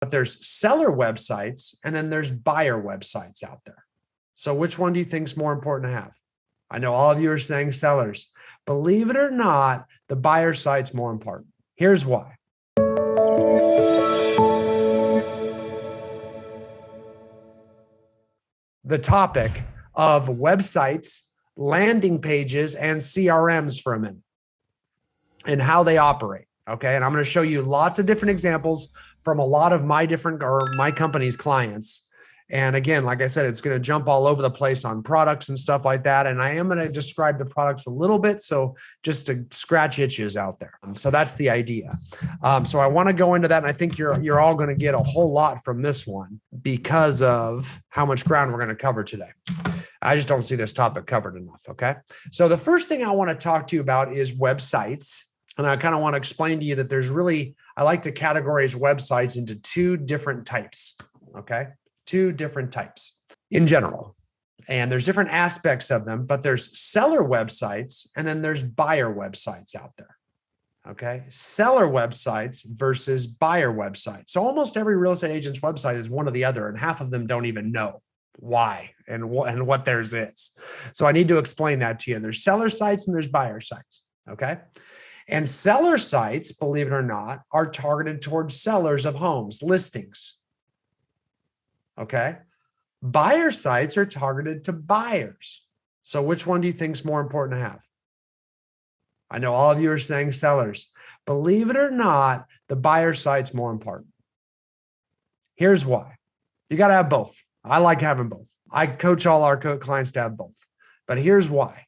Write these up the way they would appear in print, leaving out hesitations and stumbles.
But there's seller websites and then there's buyer websites out there. So which one do you think is more important to have? I know all of you are saying sellers. Believe it or not, the buyer site's more important. Here's why. The topic of websites, landing pages, and CRMs for a minute and how they operate. Okay. And I'm going to show you lots of different examples from a lot of my company's clients. And again, like I said, it's going to jump all over the place on products and stuff like that. And I am going to describe the products a little bit. So just to scratch itches out there. So that's the idea. So I want to go into that. And I think you're all going to get a whole lot from this one because of how much ground we're going to cover today. I just don't see this topic covered enough. Okay. So the first thing I want to talk to you about is websites. And I kind of want to explain to you that I like to categorize websites into two different types. Okay. Two different types in general. And there's different aspects of them, but there's seller websites and then there's buyer websites out there. Okay. Seller websites versus buyer websites. So almost every real estate agent's website is one or the other, and half of them don't even know why and what theirs is. So I need to explain that to you. There's seller sites and there's buyer sites. Okay. And seller sites, believe it or not, are targeted towards sellers of homes, listings. Okay. Buyer sites are targeted to buyers. So which one do you think is more important to have? I know all of you are saying sellers. Believe it or not, the buyer site's more important. Here's why. You got to have both. I like having both. I coach all our clients to have both. But here's why.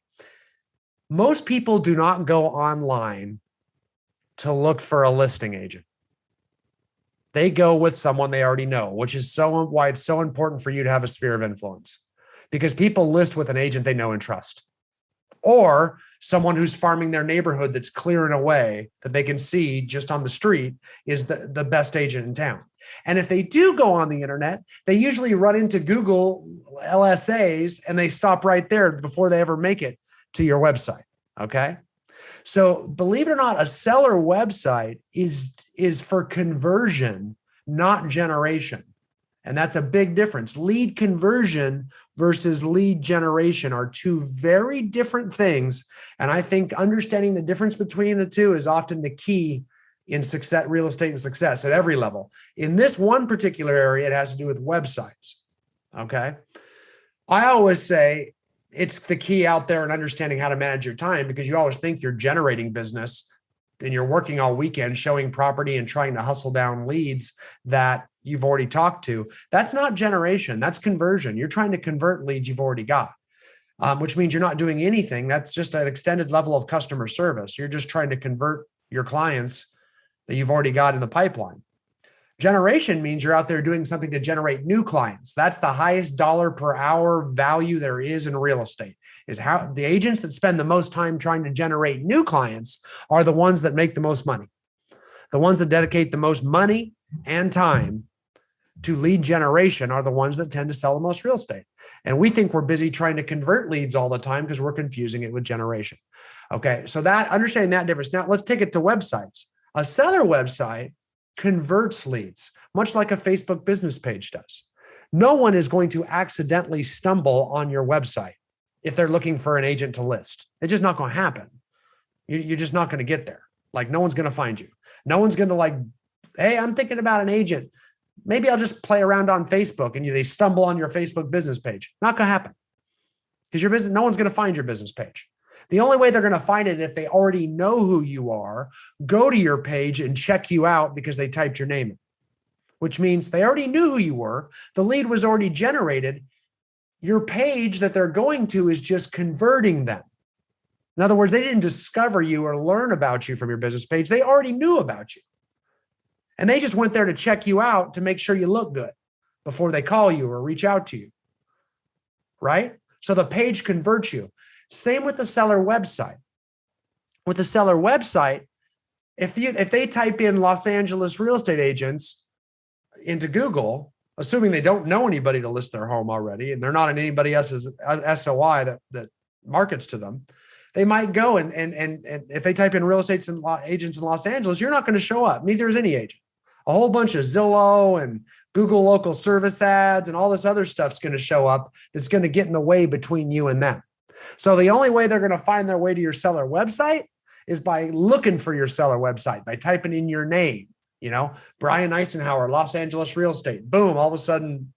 Most people do not go online to look for a listing agent. They go with someone they already know, which is why it's so important for you to have a sphere of influence, because people list with an agent they know and trust, or someone who's farming their neighborhood that's clearing away that they can see just on the street is the best agent in town. And if they do go on the internet, they usually run into Google LSAs and they stop right there before they ever make it to your website. Okay. So believe it or not, a seller website is for conversion, not generation. And that's a big difference. Lead conversion versus lead generation are two very different things. And I think understanding the difference between the two is often the key in success, real estate and success at every level. In this one particular area, it has to do with websites. Okay. I always say, it's the key out there in understanding how to manage your time, because you always think you're generating business and you're working all weekend showing property and trying to hustle down leads that you've already talked to. That's not generation. That's conversion. You're trying to convert leads you've already got, which means you're not doing anything. That's just an extended level of customer service. You're just trying to convert your clients that you've already got in the pipeline. Generation means you're out there doing something to generate new clients. That's the highest dollar per hour value there is in real estate, is how the agents that spend the most time trying to generate new clients are the ones that make the most money. The ones that dedicate the most money and time to lead generation are the ones that tend to sell the most real estate. And we think we're busy trying to convert leads all the time because we're confusing it with generation. Okay. So understanding that difference. Now let's take it to websites. A seller website converts leads, much like a Facebook business page does. No one is going to accidentally stumble on your website if they're looking for an agent to list. It's just not going to happen. You're just not going to get there. Like, no one's going to find you. No one's going to hey, I'm thinking about an agent. Maybe I'll just play around on Facebook, and they stumble on your Facebook business page. Not going to happen, because no one's going to find your business page. The only way they're going to find it if they already know who you are, go to your page and check you out because they typed your name in, which means they already knew who you were. The lead was already generated. Your page that they're going to is just converting them. In other words, they didn't discover you or learn about you from your business page. They already knew about you. And they just went there to check you out to make sure you look good before they call you or reach out to you. Right? So the page converts you. Same with the seller website. With the seller website, if they type in Los Angeles real estate agents into Google, assuming they don't know anybody to list their home already, and they're not in anybody else's SOI that markets to them, they might go and if they type in real estate agents in Los Angeles, you're not going to show up. Neither is any agent. A whole bunch of Zillow and Google local service ads and all this other stuff's going to show up that's going to get in the way between you and them. So the only way they're going to find their way to your seller website is by looking for your seller website, by typing in your name, Brian Icenhower, Los Angeles real estate. Boom, all of a sudden,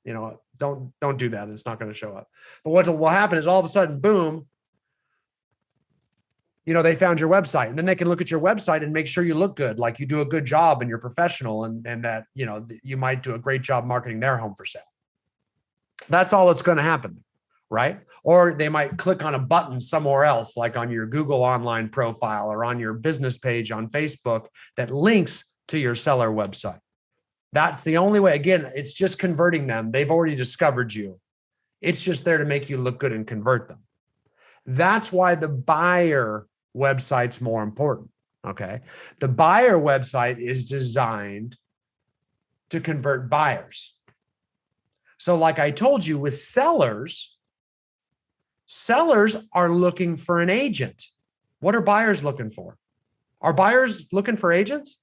don't do that. It's not going to show up. But what will happen is all of a sudden, boom, they found your website, and then they can look at your website and make sure you look good, like you do a good job and you're professional, and that, you might do a great job marketing their home for sale. That's all that's going to happen, right? Or they might click on a button somewhere else, like on your Google online profile or on your business page on Facebook that links to your seller website. That's the only way. Again, it's just converting them. They've already discovered you. It's just there to make you look good and convert them. That's why the buyer website's more important, okay? The buyer website is designed to convert buyers. So like I told you, with sellers are looking for an agent. What are buyers looking for? Are buyers looking for agents?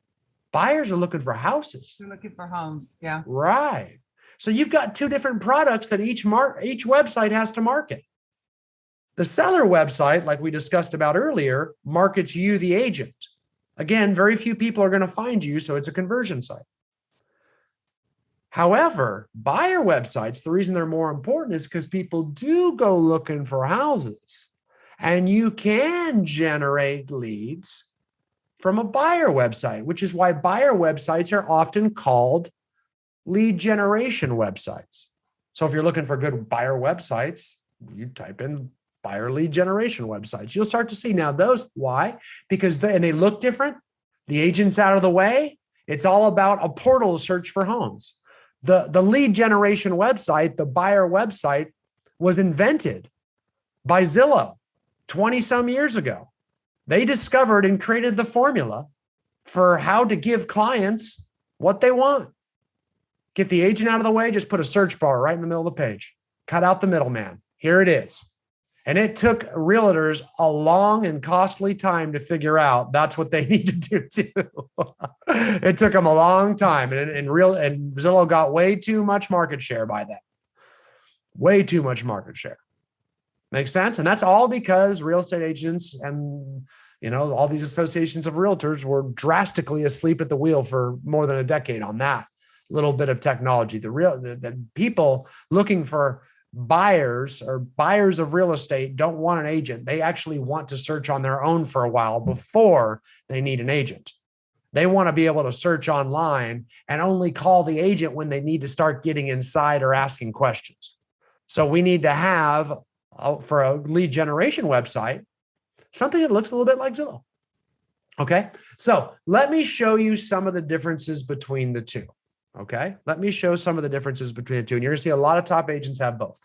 Buyers are looking for houses. They're looking for homes, yeah. Right. So you've got two different products that each website has to market. The seller website, like we discussed about earlier, markets you, the agent. Again, very few people are going to find you, so it's a conversion site. However, buyer websites, the reason they're more important is because people do go looking for houses, and you can generate leads from a buyer website, which is why buyer websites are often called lead generation websites. So if you're looking for good buyer websites, you type in buyer lead generation websites. You'll start to see now those. Why? Because they look different. The agent's out of the way. It's all about a portal search for homes. The lead generation website, the buyer website, was invented by Zillow 20 some years ago. They discovered and created the formula for how to give clients what they want. Get the agent out of the way, just put a search bar right in the middle of the page. Cut out the middleman. Here it is. And it took realtors a long and costly time to figure out that's what they need to do too. It took them a long time, and Zillow got way too much market share by that. Way too much market share. Makes sense? And that's all because real estate agents and all these associations of realtors were drastically asleep at the wheel for more than a decade on that little bit of technology. The people looking for buyers or buyers of real estate don't want an agent. They actually want to search on their own for a while before they need an agent. They want to be able to search online and only call the agent when they need to start getting inside or asking questions. So we need to have, for a lead generation website, something that looks a little bit like Zillow. Okay. So let me show you some of the differences between the two. Okay. Let me show some of the differences between the two. And you're going to see a lot of top agents have both.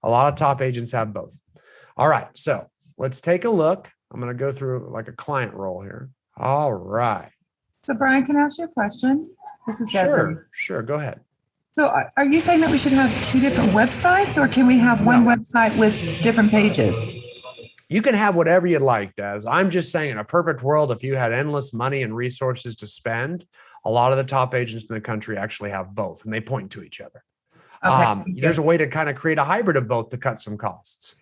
A lot of top agents have both. All right. So let's take a look. I'm going to go through like a client role here. All right. So Brian, can I ask you a question? This is Desiree. Sure. Go ahead. So are you saying that we should have two different websites, or can we have one website with different pages? You can have whatever you like, Des. I'm just saying, in a perfect world, if you had endless money and resources to spend, a lot of the top agents in the country actually have both, and they point to each other. Okay. There's a way to kind of create a hybrid of both to cut some costs.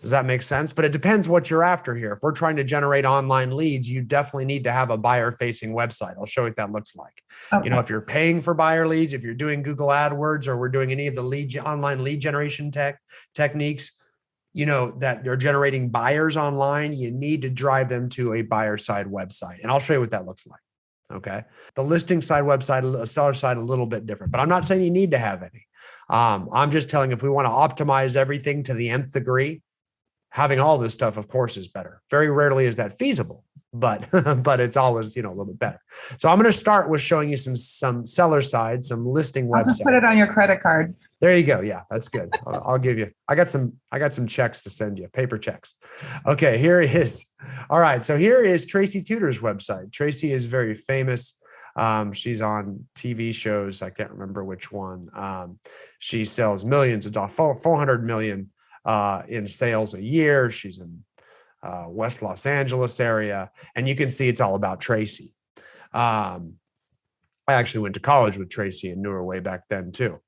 Does that make sense? But it depends what you're after here. If we're trying to generate online leads, you definitely need to have a buyer-facing website. I'll show you what that looks like. Okay. If you're paying for buyer leads, if you're doing Google AdWords, or we're doing any of the online lead generation techniques, that you're generating buyers online, you need to drive them to a buyer side website. And I'll show you what that looks like. Okay. The listing side website, a seller side, a little bit different, but I'm not saying you need to have any. I'm just telling, if we want to optimize everything to the nth degree, having all this stuff, of course, is better. Very rarely is that feasible, but it's always, a little bit better. So I'm going to start with showing you some seller side, some listing websites. I'll just put it on your credit card. There you go. Yeah, that's good. I'll give you, I got some checks to send you, paper checks. Okay, here it is. All right. So here is Tracy Tudor's website. Tracy is very famous. She's on TV shows. I can't remember which one. She sells millions of dollars, 400 million in sales a year. She's in West Los Angeles area, and you can see it's all about Tracy. I actually went to college with Tracy and knew her way back then too.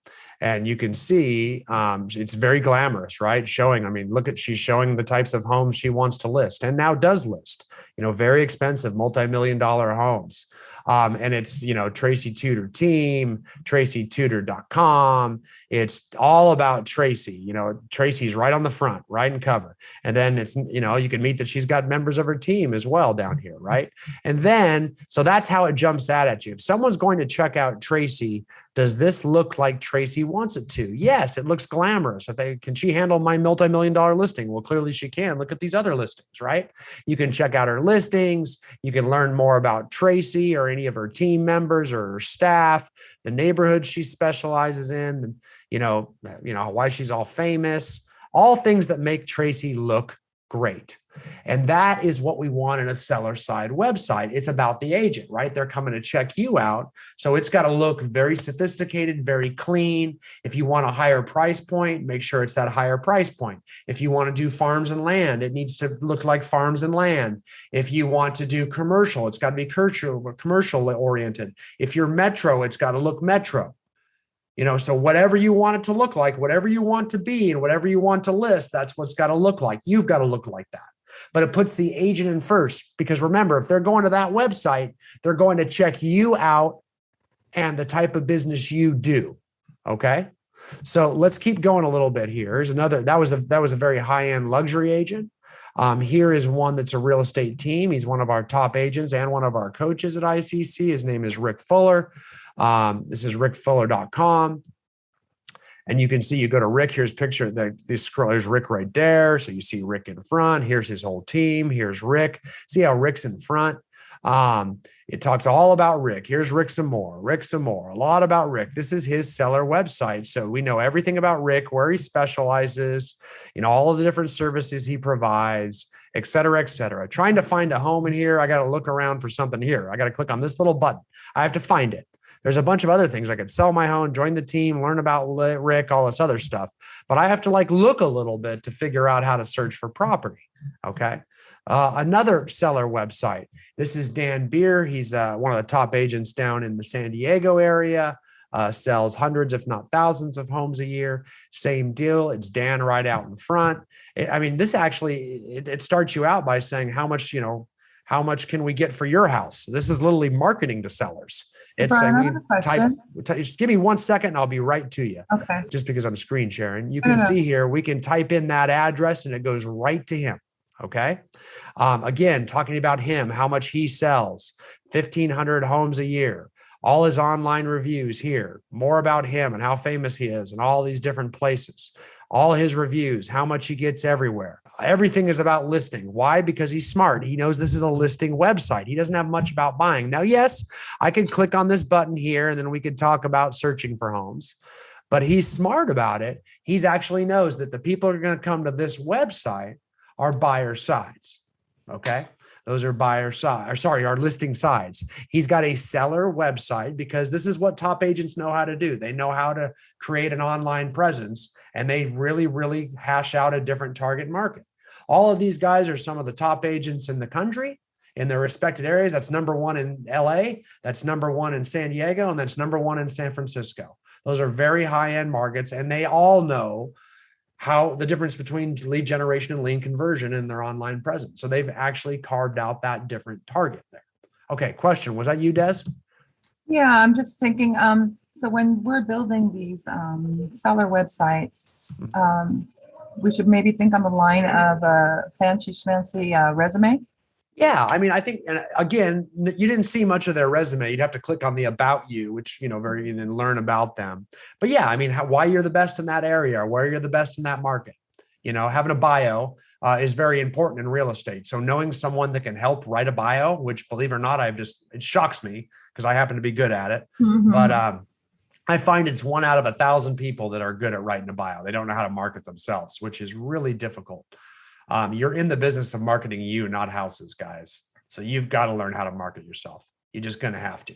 And you can see it's very glamorous, right? Showing, I mean, she's showing the types of homes she wants to list and now does list, very expensive multi-million-dollar homes. And it's, Tracy Tudor Team, TracyTudor.com. It's all about Tracy. Tracy's right on the front, right in cover. And then it's, you can meet that she's got members of her team as well down here, right? And then, so that's how it jumps out at you. If someone's going to check out Tracy, does this look like Tracy wants it to? Yes, it looks glamorous. Can she handle my multi-million-dollar listing? Well, clearly she can. Look at these other listings, right? You can check out her listings. You can learn more about Tracy or any of her team members or her staff, the neighborhood she specializes in, why she's all famous, all things that make Tracy look great. And that is what we want in a seller side website. It's about the agent, right? They're coming to check you out. So it's got to look very sophisticated, very clean. If you want a higher price point, make sure it's that higher price point. If you want to do farms and land, it needs to look like farms and land. If you want to do commercial, it's got to be commercial oriented. If you're metro, it's got to look metro. So whatever you want it to look like, whatever you want to be, and whatever you want to list, that's what's got to look like. You've got to look like that. But it puts the agent in first, because remember, if they're going to that website, they're going to check you out and the type of business you do. Okay. So let's keep going a little bit here. Here's another, that was a very high-end luxury agent. Here is one that's a real estate team. He's one of our top agents and one of our coaches at ICC. His name is Rick Fuller. This is rickfuller.com. And you can see, you go to Rick, here's picture, there's Rick right there. So you see Rick in front. Here's his whole team. Here's Rick. See how Rick's in front? It talks all about Rick. Here's Rick some more, a lot about Rick. This is his seller website. So we know everything about Rick, where he specializes, all of the different services he provides, et cetera, et cetera. Trying to find a home in here. I got to look around for something here. I got to click on this little button. I have to find it. There's a bunch of other things. I could sell my home, join the team, learn about Rick, all this other stuff. But I have to look a little bit to figure out how to search for property. Okay. Another seller website. This is Dan Beer. He's one of the top agents down in the San Diego area. Sells hundreds, if not thousands of homes a year. Same deal. It's Dan right out in front. This actually, it starts you out by saying how much can we get for your house? This is literally marketing to sellers. It's just give me 1 second and I'll be right to you. Okay. Just because I'm screen sharing. You can see here, we can type in that address and it goes right to him. Okay. Again, talking about him, how much he sells, 1,500 homes a year, all his online reviews here, more about him and how famous he is and all these different places, all his reviews, how much he gets everywhere. Everything is about listing. Why? Because he's smart. He knows this is a listing website. He doesn't have much about buying. Now, yes, I could click on this button here and then we could talk about searching for homes, but he's smart about it. He's actually knows that the people who are going to come to this website are buyer sides. Okay. Those are our listing sides. He's got a seller website because this is what top agents know how to do. They know how to create an online presence and they really, really hash out a different target market. All of these guys are some of the top agents in the country in their respected areas. That's number one in LA. That's number one in San Diego. And that's number one in San Francisco. Those are very high-end markets and they all know how the difference between lead generation and lead conversion in their online presence. So they've actually carved out that different target there. Okay, question. Was that you, Des? Yeah, I'm just thinking, so when we're building these seller websites, we should maybe think on the line of a fancy schmancy resume. Yeah, I think, and again, you didn't see much of their resume. You'd have to click on the About You, which, and then learn about them. But yeah, why you're the best in that area, or where you're the best in that market. Having a bio is very important in real estate. So knowing someone that can help write a bio, which believe it or not, it shocks me because I happen to be good at it. Mm-hmm. But I find it's 1 out of 1,000 people that are good at writing a bio. They don't know how to market themselves, which is really difficult. You're in the business of marketing you, not houses, guys. So you've got to learn how to market yourself. You're just going to have to.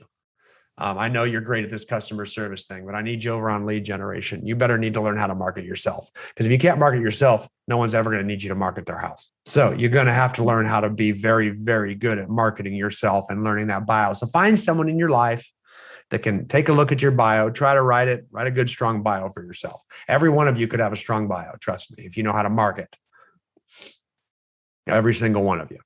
I know you're great at this customer service thing, but I need you over on lead generation. You better need to learn how to market yourself, because if you can't market yourself, no one's ever going to need you to market their house. So you're going to have to learn how to be very, very good at marketing yourself and learning that bio. So find someone in your life that can take a look at your bio, try to write a good, strong bio for yourself. Every one of you could have a strong bio, trust me, if you know how to market. Every single one of you.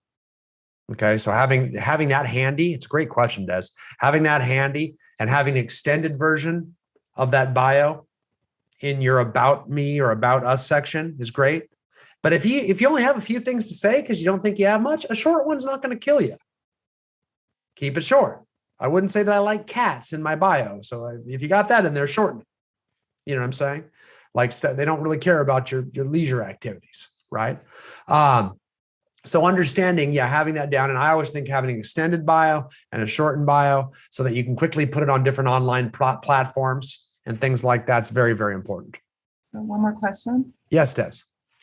Okay, so having that handy, it's a great question, Des. Having that handy and having an extended version of that bio in your about me or about us section is great. But if you only have a few things to say because you don't think you have much, a short one's not going to kill you. Keep it short. I wouldn't say that I like cats in my bio. So if you got that in there, shorten it. You know what I'm saying? Like they don't really care about your leisure activities, right? So understanding, having that down. And I always think having an extended bio and a shortened bio so that you can quickly put it on different online platforms and things like that's very, very important. So one more question. Yes, Des.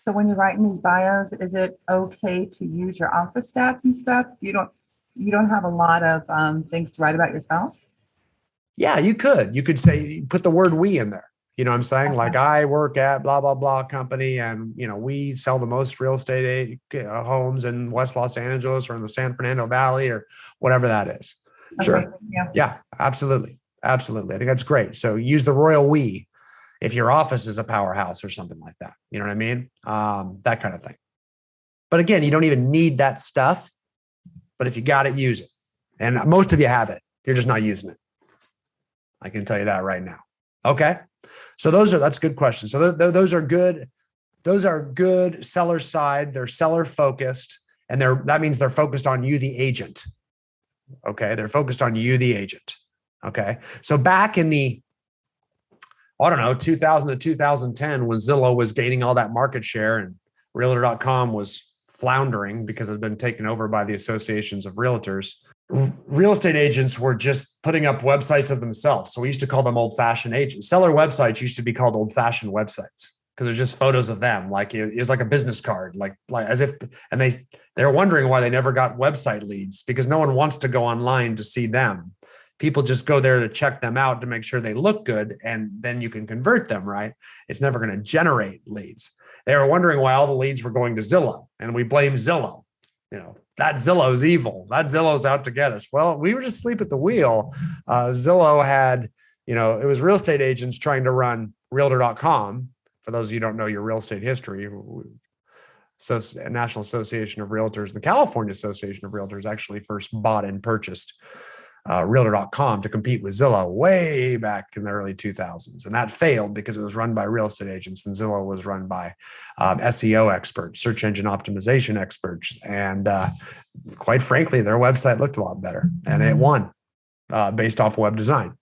So when you're writing these bios, is it okay to use your office stats and stuff? You don't have a lot of things to write about yourself? Yeah, you could. You could say, put the word we in there. You know what I'm saying? Like I work at blah, blah, blah company and, we sell the most real estate homes in West Los Angeles or in the San Fernando Valley or whatever that is. Okay. Sure. Yeah, absolutely. Absolutely. I think that's great. So use the royal we if your office is a powerhouse or something like that. You know what I mean? That kind of thing. But again, you don't even need that stuff. But if you got it, use it. And most of you have it. You're just not using it. I can tell you that right now. Okay. So that's a good question. So those are good. Those are good seller side. They're seller focused. And that means they're focused on you, the agent. Okay. They're focused on you, the agent. Okay. So back in the, 2000 to 2010, when Zillow was gaining all that market share and Realtor.com was floundering because it had been taken over by the associations of realtors, real estate agents were just putting up websites of themselves. So we used to call them old-fashioned agents. Seller websites used to be called old-fashioned websites because they're just photos of them. Like it was like a business card, like as if, and they're wondering why they never got website leads because no one wants to go online to see them. People just go there to check them out to make sure they look good. And then you can convert them, right? It's never going to generate leads. They were wondering why all the leads were going to Zillow and we blame Zillow. That Zillow's evil. That Zillow's out to get us. Well, we were just asleep at the wheel. Zillow had, it was real estate agents trying to run Realtor.com. For those of you who don't know your real estate history, so National Association of Realtors, the California Association of Realtors actually first bought and purchased Realtor.com to compete with Zillow way back in the early 2000s. And that failed because it was run by real estate agents and Zillow was run by SEO experts, search engine optimization experts. And quite frankly, their website looked a lot better and it won based off web design,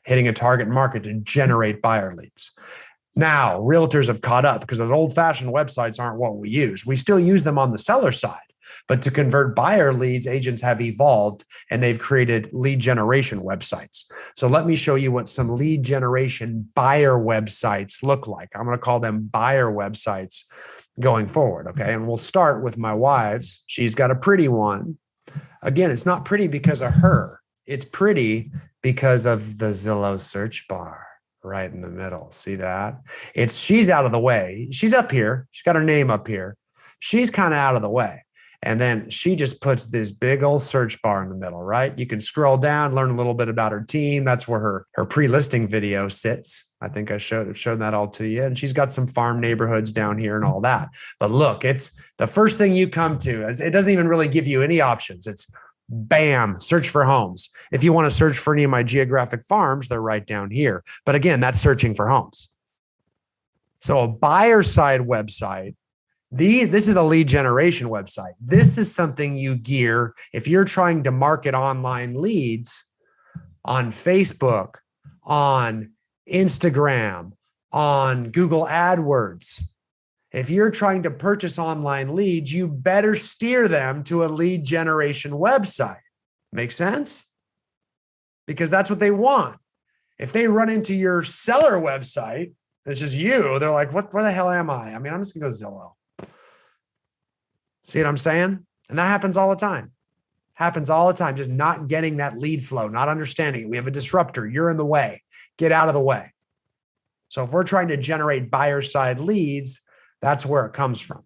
hitting a target market to generate buyer leads. Now, realtors have caught up because those old-fashioned websites aren't what we use. We still use them on the seller side. But to convert buyer leads, agents have evolved and they've created lead generation websites. So let me show you what some lead generation buyer websites look like. I'm going to call them buyer websites going forward. Okay. And we'll start with my wife's. She's got a pretty one. Again, it's not pretty because of her. It's pretty because of the Zillow search bar right in the middle. See that? She's out of the way. She's up here. She's got her name up here. She's kind of out of the way. And then she just puts this big old search bar in the middle, right? You can scroll down, learn a little bit about her team. That's where her pre-listing video sits. I think I showed that all to you. And she's got some farm neighborhoods down here and all that. But look, it's the first thing you come to. It doesn't even really give you any options. It's bam, search for homes. If you want to search for any of my geographic farms, they're right down here. But again, that's searching for homes. So a buyer side website, this is a lead generation website. This is something you gear if you're trying to market online leads on Facebook, on Instagram, on Google AdWords. If you're trying to purchase online leads, you better steer them to a lead generation website. Make sense? Because that's what they want. If they run into your seller website, it's just you, they're like, where the hell am I? I mean, I'm just gonna go Zillow. See what I'm saying? And that happens all the time. Happens all the time. Just not getting that lead flow, not understanding it. We have a disruptor. You're in the way. Get out of the way. So if we're trying to generate buyer side leads, that's where it comes from.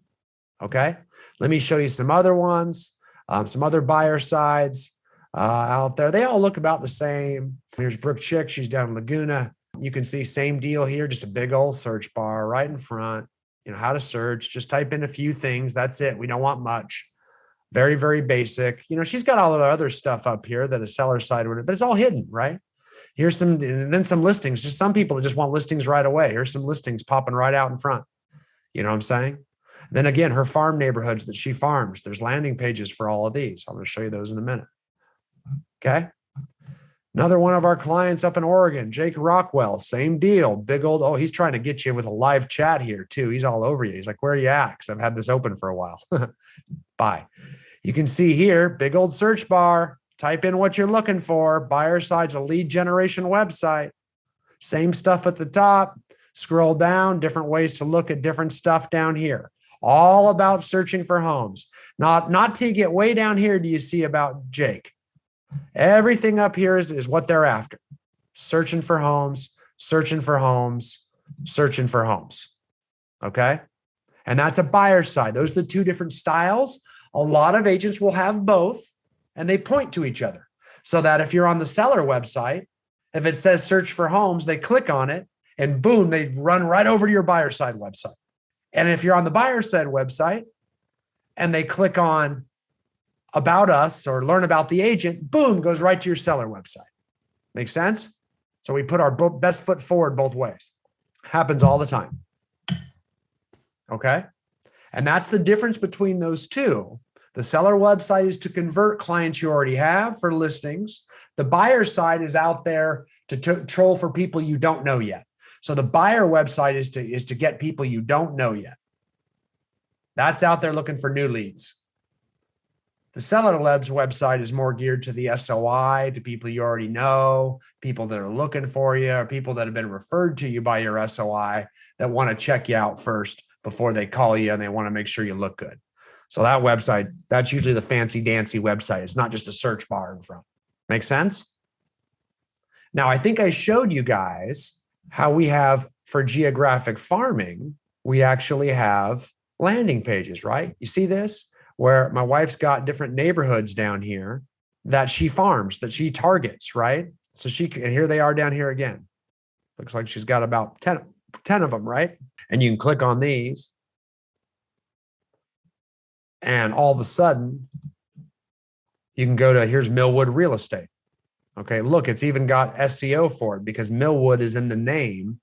Okay. Let me show you some other ones, some other buyer sides. out there. They all look about the same. Here's Brook Chick. She's down in Laguna. You can see same deal here, just a big old search bar right in front. How to search. Just type in a few things. That's it. We don't want much. Very, very basic. She's got all of the other stuff up here that a seller side would, but it's all hidden, right? Here's some, and then some listings. Just some people just want listings right away. Here's some listings popping right out in front. You know what I'm saying? Then again, her farm neighborhoods that she farms. There's landing pages for all of these. I'm going to show you those in a minute. Okay. Another one of our clients up in Oregon, Jake Rockwell, same deal. Big old, oh, he's trying to get you with a live chat here too. He's all over you. He's like, where are you at? Because I've had this open for a while. Bye. You can see here, big old search bar. Type in what you're looking for. Buyer side's a lead generation website. Same stuff at the top. Scroll down, different ways to look at different stuff down here. All about searching for homes. Not till you get way down here do you see about Jake. Everything up here is what they're after. Searching for homes, searching for homes, searching for homes. Okay? And that's a buyer side. Those are the two different styles. A lot of agents will have both, and they point to each other. So that if you're on the seller website, if it says search for homes, they click on it, and boom, they run right over to your buyer side website. And if you're on the buyer side website and they click on about us or learn about the agent, boom, goes right to your seller website. Make sense? So we put our best foot forward both ways. Happens all the time. Okay? And that's the difference between those two. The seller website is to convert clients you already have for listings. The buyer side is out there to troll for people you don't know yet. So the buyer website is to get people you don't know yet. That's out there looking for new leads. The seller labs website is more geared to the SOI, to people you already know, people that are looking for you, or people that have been referred to you by your SOI that want to check you out first before they call you and they want to make sure you look good. So that website, that's usually the fancy dancy website. It's not just a search bar in front. Make sense? Now, I think I showed you guys how we have for geographic farming, we actually have landing pages, right? You see this? Where my wife's got different neighborhoods down here that she farms, that she targets, right? So and here they are down here again. Looks like she's got about 10 of them, right? And you can click on these. And all of a sudden, you can go to, here's Millwood Real Estate. Okay, look, it's even got SEO for it because Millwood is in the name.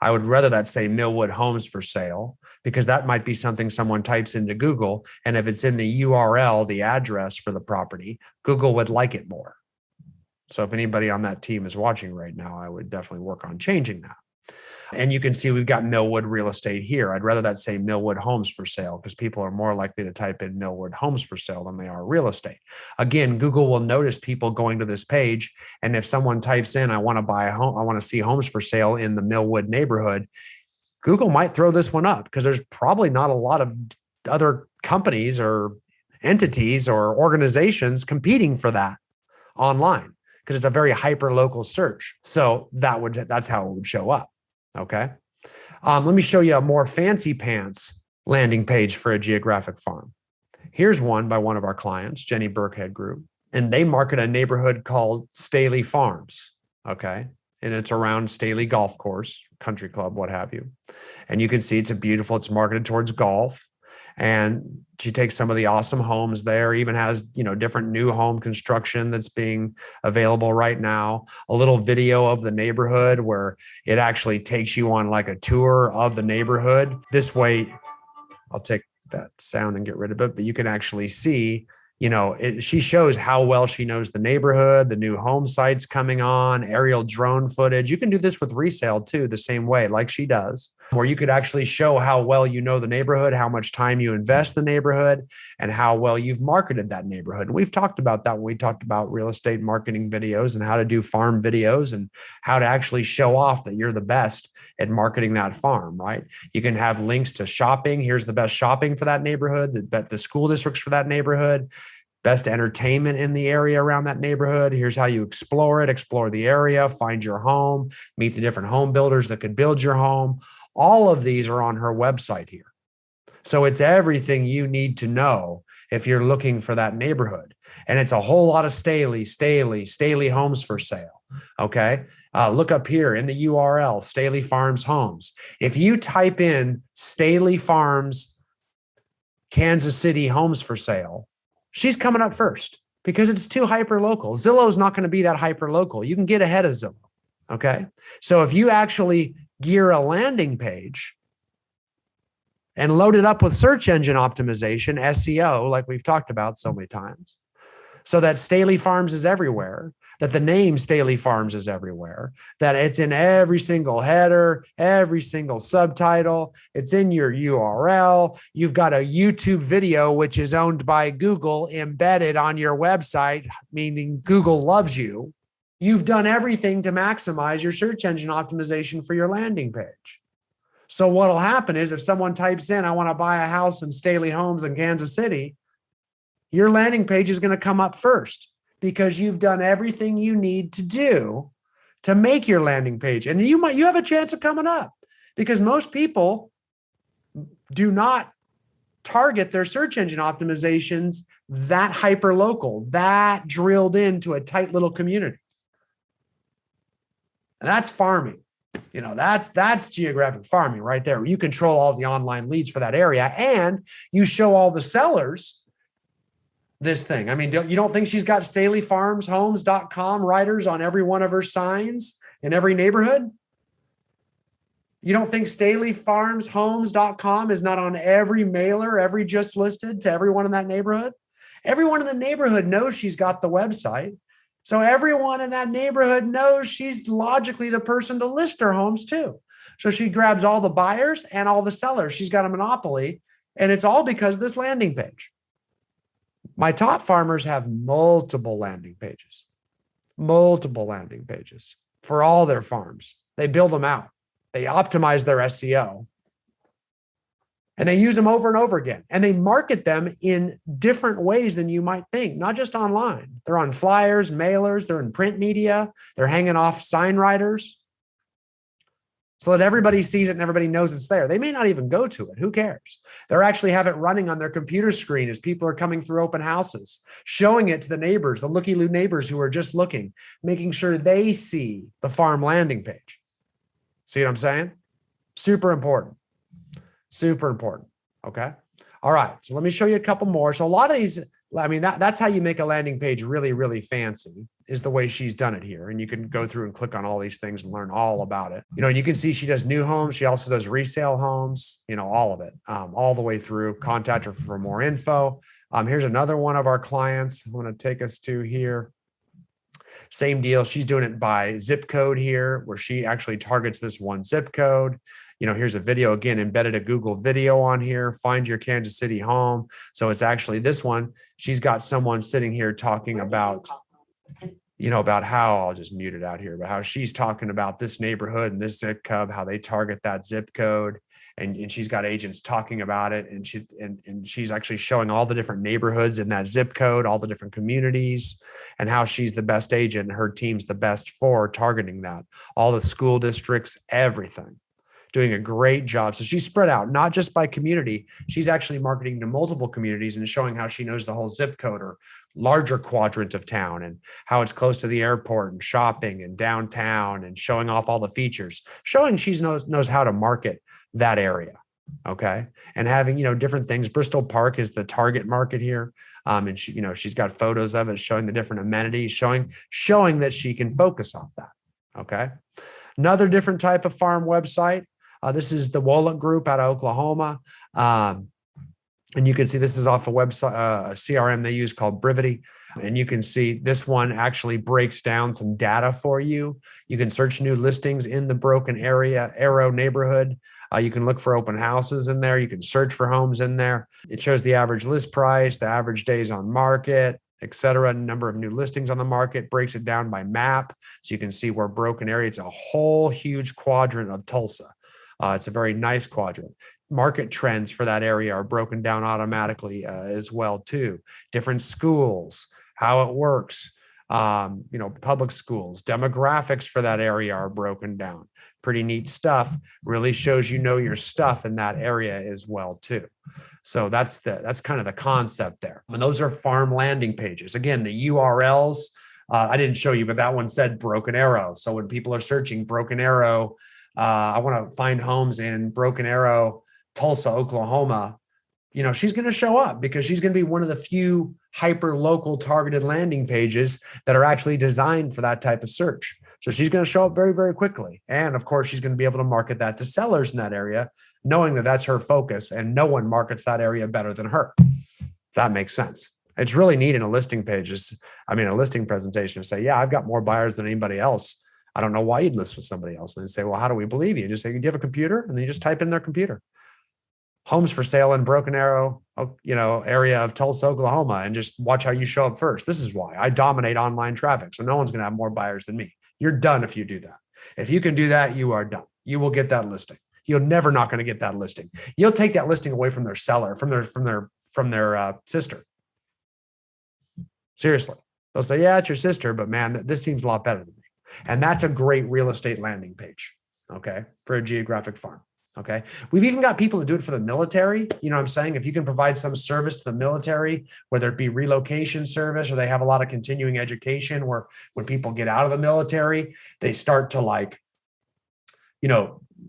I would rather that say Millwood Homes for Sale because that might be something someone types into Google. And if it's in the URL, the address for the property, Google would like it more. So if anybody on that team is watching right now, I would definitely work on changing that. And you can see we've got Millwood Real Estate here. I'd rather that say Millwood Homes for Sale because people are more likely to type in Millwood Homes for Sale than they are real estate. Again, Google will notice people going to this page. And if someone types in, I want to buy a home, I want to see homes for sale in the Millwood neighborhood, Google might throw this one up because there's probably not a lot of other companies or entities or organizations competing for that online because it's a very hyper local search. So that's how it would show up. Okay. Let me show you a more fancy pants landing page for a geographic farm. Here's one by one of our clients, Jenny Burkhead Group, and they market a neighborhood called Staley Farms. Okay. And it's around Staley Golf Course, country club, what have you. And you can see it's marketed towards golf. And she takes some of the awesome homes there, even has, different new home construction that's being available right now. A little video of the neighborhood where it actually takes you on like a tour of the neighborhood. This way, I'll take that sound and get rid of it, but you can actually see, she shows how well she knows the neighborhood, the new home sites coming on, aerial drone footage. You can do this with resale too, the same way, like she does, where you could actually show how well you know the neighborhood, how much time you invest in the neighborhood, and how well you've marketed that neighborhood. And we've talked about that when we talked about real estate marketing videos and how to do farm videos and how to actually show off that you're the best at marketing that farm, right? You can have links to shopping. Here's the best shopping for that neighborhood, the school districts for that neighborhood, best entertainment in the area around that neighborhood. Here's how you explore the area, find your home, meet the different home builders that could build your home. All of these are on her website here. So it's everything you need to know if you're looking for that neighborhood. And it's a whole lot of Staley homes for sale. Okay. Look up here in the URL, Staley Farms Homes. If you type in Staley Farms, Kansas City homes for sale, she's coming up first because it's too hyper local. Zillow's not going to be that hyper local. You can get ahead of Zillow. Okay. So if you actually gear a landing page and load it up with search engine optimization, SEO, like we've talked about so many times, so that Staley Farms is everywhere, that the name Staley Farms is everywhere, that it's in every single header, every single subtitle, it's in your URL. You've got a YouTube video, which is owned by Google, embedded on your website, meaning Google loves you. You've done everything to maximize your search engine optimization for your landing page. So what'll happen is if someone types in, I want to buy a house in Staley Homes in Kansas City, your landing page is going to come up first because you've done everything you need to do to make your landing page. And you have a chance of coming up because most people do not target their search engine optimizations that hyper local, that drilled into a tight little community. And that's farming. You know, that's geographic farming right there. You control all the online leads for that area and you show all the sellers this thing. I mean, you don't think she's got StaleyFarmsHomes.com writers on every one of her signs in every neighborhood? You don't think StaleyFarmsHomes.com is not on every mailer, every just listed to everyone in that neighborhood? Everyone in the neighborhood knows she's got the website. So everyone in that neighborhood knows she's logically the person to list her homes too. So she grabs all the buyers and all the sellers. She's got a monopoly, and it's all because of this landing page. My top farmers have multiple landing pages for all their farms. They build them out. They optimize their SEO. And they use them over and over again. And they market them in different ways than you might think, not just online. They're on flyers, mailers, they're in print media, they're hanging off sign writers so that everybody sees it and everybody knows it's there. They may not even go to it. Who cares? They're actually have it running on their computer screen as people are coming through open houses, showing it to the neighbors, the looky-loo neighbors who are just looking, making sure they see the farm landing page. See what I'm saying? Super important. Super important. Okay. All right. So let me show you a couple more. So a lot of these, I mean, that's how you make a landing page really, really fancy is the way she's done it here. And you can go through and click on all these things and learn all about it. You know, you can see she does new homes. She also does resale homes, you know, all of it, all the way through. Contact her for more info. Here's another one of our clients I'm going to take us to here. Same deal. She's doing it by zip code here, where she actually targets this one zip code. You know, here's a video, again, embedded a Google video on here, find your Kansas City home. So it's actually this one. She's got someone sitting here talking about, you know, about how, I'll just mute it out here, but how she's talking about this neighborhood and this zip code, how they target that zip code. And she's got agents talking about it. And she's actually showing all the different neighborhoods in that zip code, all the different communities, and how she's the best agent and her team's the best for targeting that. All the school districts, everything. Doing a great job. So she's spread out, not just by community. She's actually marketing to multiple communities and showing how she knows the whole zip code or larger quadrant of town and how it's close to the airport and shopping and downtown and showing off all the features, showing she knows how to market that area. Okay. And having, you know, different things. Bristol Park is the target market here. And she, you know, she's got photos of it showing the different amenities, showing that she can focus off that. Okay. Another different type of farm website. This is the Wallet Group out of Oklahoma. And you can see this is off a website, a CRM they use called Brivity. And you can see this one actually breaks down some data for you. You can search new listings in the Broken Arrow neighborhood. You can look for open houses in there. You can search for homes in there. It shows the average list price, the average days on market, et cetera, number of new listings on the market, breaks it down by map. So you can see where Broken Arrow, it's a whole huge quadrant of Tulsa. It's a very nice quadrant. Market trends for that area are broken down automatically as well too. Different schools, how it works, you know, public schools, demographics for that area are broken down. Pretty neat stuff. Really shows you know your stuff in that area as well too. So that's kind of the concept there. And those are farm landing pages. Again, the URLs, I didn't show you, but that one said Broken Arrow. So when people are searching Broken Arrow, I want to find homes in Broken Arrow, Tulsa, Oklahoma, she's going to show up because she's going to be one of the few hyper local targeted landing pages that are actually designed for that type of search. So she's going to show up very, very quickly. And of course, she's going to be able to market that to sellers in that area, knowing that that's her focus, and no one markets that area better than her. That makes sense. It's really neat in a listing page, a listing presentation to say, yeah, I've got more buyers than anybody else. I don't know why you'd list with somebody else. And they say, well, how do we believe you? Just say, do you have a computer? And then you just type in their computer. Homes for sale in Broken Arrow, area of Tulsa, Oklahoma, and just watch how you show up first. This is why I dominate online traffic. So no one's going to have more buyers than me. You're done if you do that. If you can do that, you are done. You will get that listing. You're never not going to get that listing. You'll take that listing away from their seller, from their sister. Seriously. They'll say, yeah, it's your sister, but man, this seems a lot better than me. And that's a great real estate landing page, okay, for a geographic farm. Okay. We've even got people that do it for the military. You know what I'm saying? If you can provide some service to the military, whether it be relocation service or they have a lot of continuing education where when people get out of the military, they start to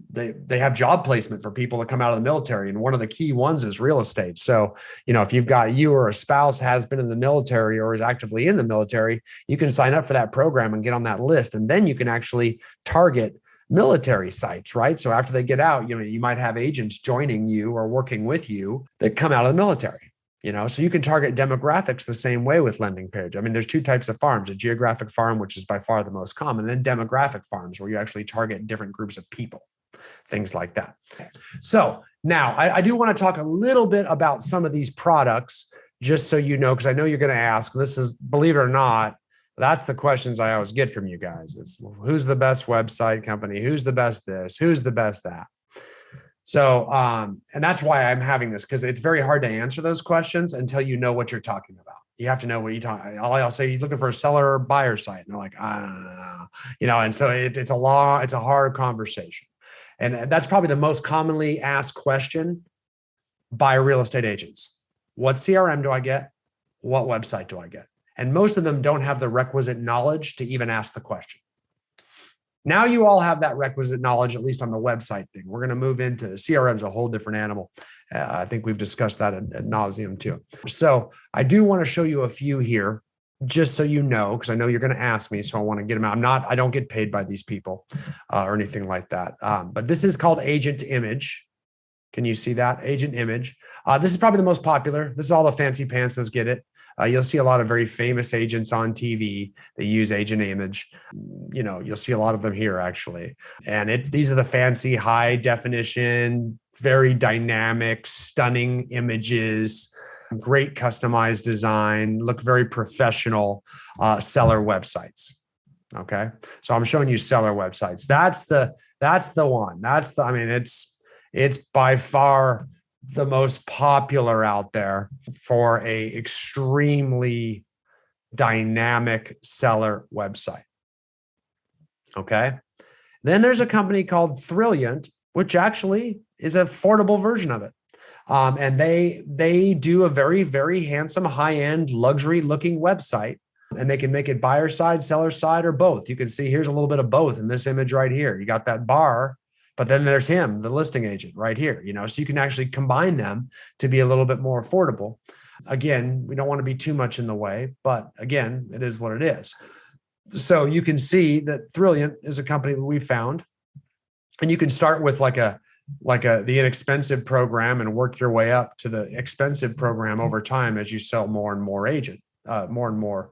they have job placement for people that come out of the military. And one of the key ones is real estate. So, if you've got you or a spouse has been in the military or is actively in the military, you can sign up for that program and get on that list. And then you can actually target military sites, right? So after they get out, you might have agents joining you or working with you that come out of the military, so you can target demographics the same way with landing page. There's two types of farms, a geographic farm, which is by far the most common, and then demographic farms where you actually target different groups of people, things like that. So now I do want to talk a little bit about some of these products, just so you know, because I know you're going to ask, this is, believe it or not, that's the questions I always get from you guys. It's who's the best website company? Who's the best this? Who's the best that? So, and that's why I'm having this, because it's very hard to answer those questions until you know what you're talking about. You have to know what you're talking. I'll say, you're looking for a seller or buyer site. And they're like, and so it's a hard conversation. And that's probably the most commonly asked question by real estate agents. What CRM do I get? What website do I get? And most of them don't have the requisite knowledge to even ask the question. Now you all have that requisite knowledge, at least on the website thing. We're going to move into CRM's a whole different animal. I think we've discussed that ad nauseum too. So I do want to show you a few here, just so you know, because I know you're going to ask me, so I want to get them out. I don't get paid by these people or anything like that. But this is called Agent Image. Can you see that? Agent Image. This is probably the most popular. This is all the fancy pantsers get it. You'll see a lot of very famous agents on TV that use Agent Image. You'll see a lot of them here actually. And these are the fancy high definition, very dynamic, stunning images, great customized design, look very professional seller websites. Okay. So I'm showing you seller websites. That's the one. It's by far the most popular out there for a extremely dynamic seller website. Okay. Then there's a company called Thrilliant, which actually is an affordable version of it. And they do a very, very handsome, high-end, luxury-looking website. And they can make it buyer side, seller side, or both. You can see here's a little bit of both in this image right here. You got that bar, but then there's him, the listing agent right here, so you can actually combine them to be a little bit more affordable. Again, we don't want to be too much in the way, but again, it is what it is. So you can see that Thrilliant is a company that we found, and you can start with the inexpensive program and work your way up to the expensive program over time as you sell more and more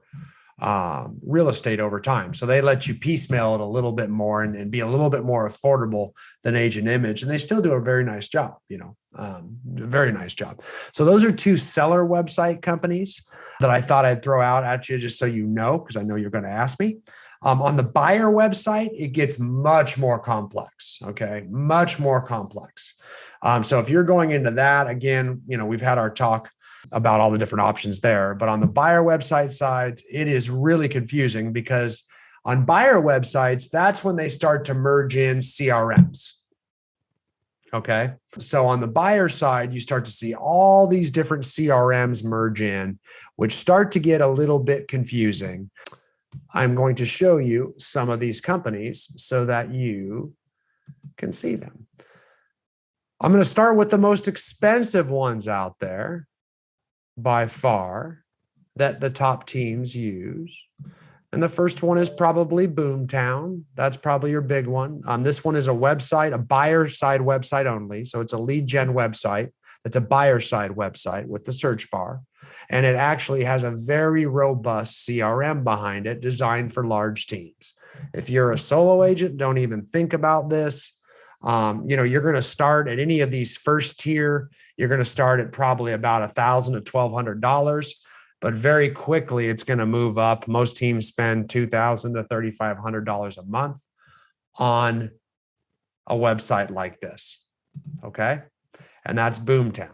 real estate over time. So they let you piecemeal it a little bit more and be a little bit more affordable than Agent Image. And they still do a very nice job, very nice job. So those are two seller website companies that I thought I'd throw out at you just so you know, because I know you're going to ask me. On the buyer website, it gets much more complex. Okay. Much more complex. So if you're going into that, again, we've had our talk about all the different options there, but on the buyer website side, it is really confusing because On buyer websites, that's when they start to merge in CRMs. Okay. So on the buyer side, you start to see all these different CRMs merge in, which start to get a little bit confusing. I'm going to show you some of these companies so that you can see them. I'm going to start with the most expensive ones out there by far that the top teams use. And the first one is probably Boomtown. That's probably your big one. This one is a website, a buyer side website only. So it's a lead gen website. That's a buyer side website with the search bar. And it actually has a very robust CRM behind it designed for large teams. If you're a solo agent, don't even think about this. You're going to start at any of these first tier. You're going to start at probably about $1,000 to $1,200. But very quickly, it's going to move up. Most teams spend $2,000 to $3,500 a month on a website like this. Okay. And that's Boomtown.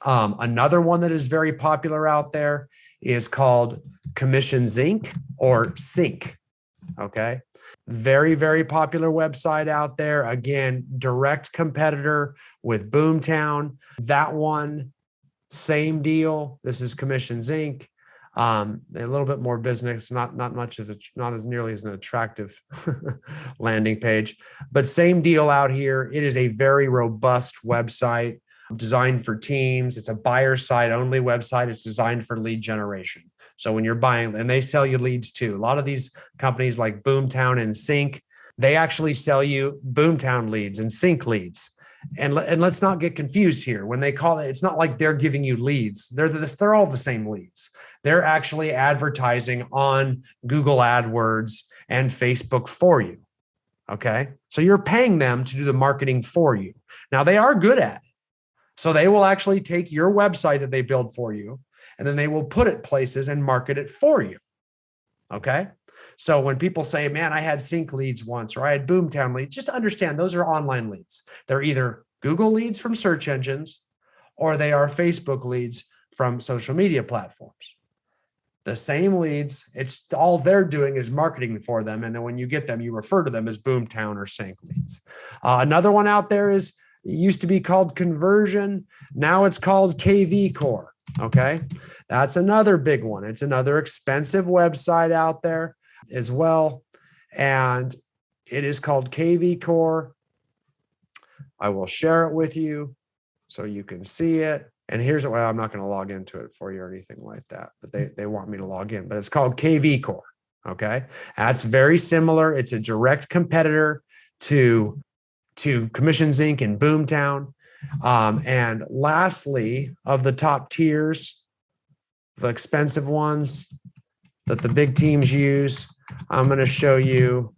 Another one that is very popular out there is called Commissions Inc. or Sync. Okay. Very, very popular website out there. Again, direct competitor with Boomtown. That one, same deal. This is Commissions Inc. A little bit more business, not much of it, not as nearly as an attractive landing page, but same deal out here. It is a very robust website designed for teams. It's a buyer side only website. It's designed for lead generation. So when you're buying, and they sell you leads too. A lot of these companies like Boomtown and Sync, they actually sell you Boomtown leads and Sync leads. And let's not get confused here. When they call it, it's not like they're giving you leads. They're all the same leads. They're actually advertising on Google AdWords and Facebook for you. Okay. So you're paying them to do the marketing for you. Now they are good at it. So they will actually take your website that they build for you, and then they will put it places and market it for you. Okay. So when people say, man, I had Sync leads once, or I had Boomtown leads, just understand those are online leads. They're either Google leads from search engines, or they are Facebook leads from social media platforms. The same leads, it's all they're doing is marketing for them. And then when you get them, you refer to them as Boomtown or Sync leads. Another one out there used to be called Conversion. Now it's called KV Core. Okay. That's another big one. It's another expensive website out there as well. And it is called KV Core. I will share it with you so you can see it. And here's why I'm not going to log into it for you or anything like that, but they want me to log in, but it's called KV Core. Okay. That's very similar. It's a direct competitor to Commissions Inc. and Boomtown. And lastly, of the top tiers, the expensive ones that the big teams use, I'm going to show you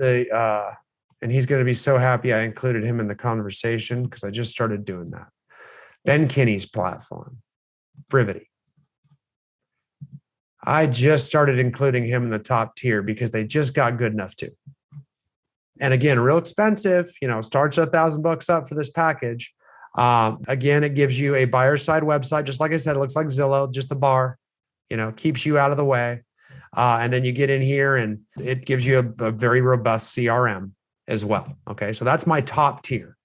and he's going to be so happy I included him in the conversation because I just started doing that. Ben Kinney's platform, Brivity. I just started including him in the top tier because they just got good enough to. And again, real expensive, starts $1,000 up for this package. Again, it gives you a buyer side website. Just like I said, it looks like Zillow, just the bar, keeps you out of the way. And then you get in here and it gives you a very robust CRM as well. Okay. So that's my top tier.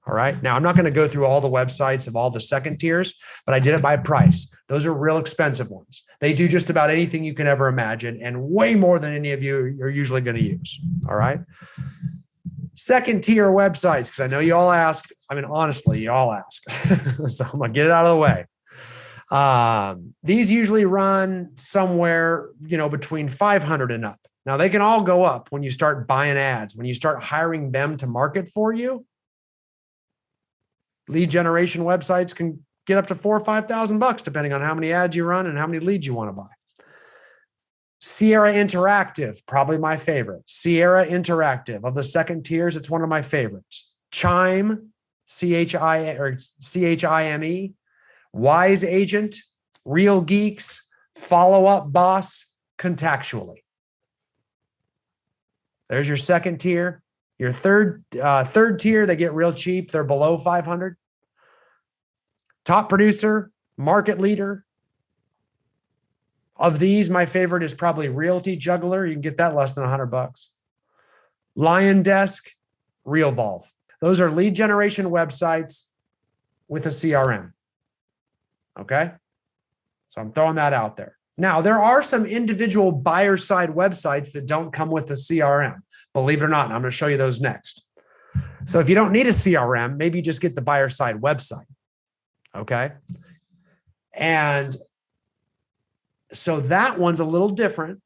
All right. Now I'm not going to go through all the websites of all the second tiers, but I did it by price. Those are real expensive ones. They do just about anything you can ever imagine and way more than any of you are usually going to use. All right. Second tier websites, because I know you all ask. I mean, honestly, you all ask. So I'm going to get it out of the way. These usually run somewhere, between 500 and up. Now they can all go up when you start buying ads, when you start hiring them to market for you. Lead generation websites can get up to $4,000 or $5,000 depending on how many ads you run and how many leads you want to buy. Sierra Interactive, probably my favorite. Sierra Interactive of the second tiers, it's one of my favorites. Chime, CHIME, Wise Agent, Real Geeks, Follow Up Boss, Contactually. There's your second tier. Your third tier, they get real cheap. They're below 500. Top producer, market leader, Of these, my favorite is probably Realty Juggler. You can get that less than $100. Lion Desk, RealVolve. Those are lead generation websites with a CRM. Okay. So I'm throwing that out there. Now, there are some individual buyer side websites that don't come with a CRM, believe it or not. And I'm going to show you those next. So if you don't need a CRM, maybe you just get the buyer side website. Okay. And so that one's a little different.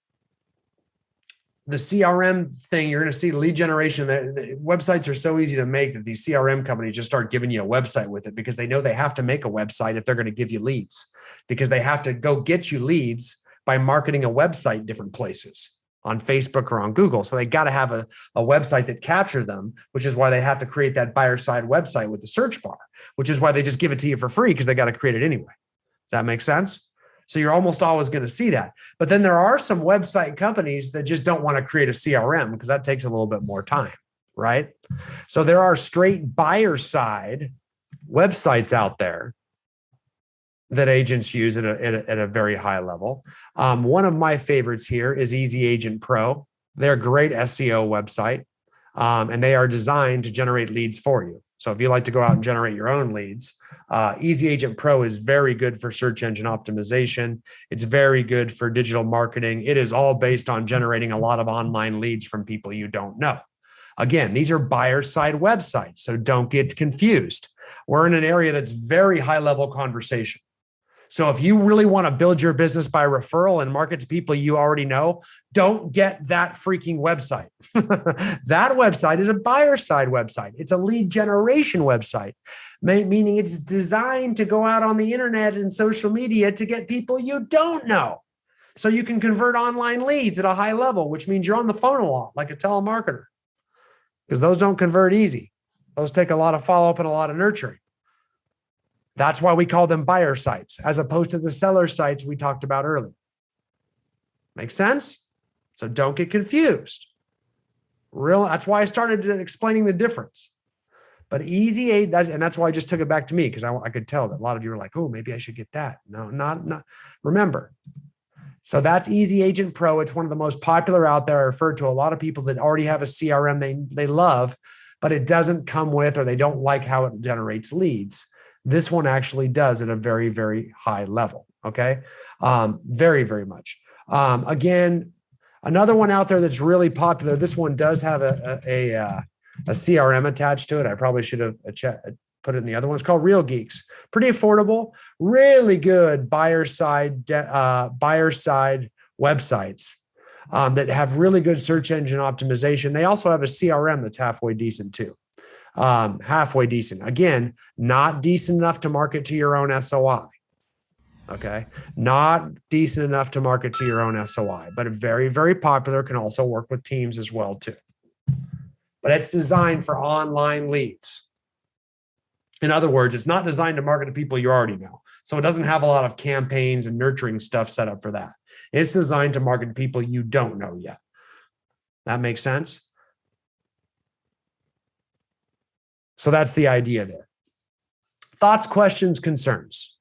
The CRM thing, you're going to see lead generation. The websites are so easy to make that these CRM companies just start giving you a website with it because they know they have to make a website if they're going to give you leads, because they have to go get you leads by marketing a website different places on Facebook or on Google. So they got to have a website that captures them, which is why they have to create that buyer side website with the search bar, which is why they just give it to you for free because they got to create it anyway. Does that make sense? So you're almost always going to see that. But then there are some website companies that just don't want to create a CRM because that takes a little bit more time, right? So there are straight buyer side websites out there that agents use at a very high level. One of my favorites here is Easy Agent Pro. They're a great SEO website, and they are designed to generate leads for you. So if you like to go out and generate your own leads, Easy Agent Pro is very good for search engine optimization. It's very good for digital marketing. It is all based on generating a lot of online leads from people you don't know. Again, these are buyer side websites, so don't get confused. We're in an area that's very high level conversation. So if you really want to build your business by referral and market to people you already know, don't get that freaking website. That website is a buyer side website. It's a lead generation website, meaning it's designed to go out on the internet and social media to get people you don't know. So you can convert online leads at a high level, which means you're on the phone a lot like a telemarketer, because those don't convert easy. Those take a lot of follow-up and a lot of nurturing. That's why we call them buyer sites, as opposed to the seller sites we talked about earlier. Make sense? So don't get confused. That's why I started explaining the difference. But and that's why I just took it back to me, because I could tell that a lot of you were like, oh, maybe I should get that. No, not. Remember. So that's Easy Agent Pro. It's one of the most popular out there. I refer to a lot of people that already have a CRM they love, but it doesn't come with, or they don't like how it generates leads. This one actually does at a very, very high level. Okay. Very, very much. Again, another one out there that's really popular. This one does have a CRM attached to it. I probably should have put it in the other one. It's called Real Geeks. Pretty affordable, really good buyer side websites that have really good search engine optimization. They also have a CRM that's halfway decent too. Again, not decent enough to market to your own SOI. Okay. Not decent enough to market to your own SOI, but very, very popular, can also work with teams as well too. But it's designed for online leads. In other words, it's not designed to market to people you already know. So it doesn't have a lot of campaigns and nurturing stuff set up for that. It's designed to market to people you don't know yet. That makes sense? So that's the idea there. Thoughts, questions, concerns?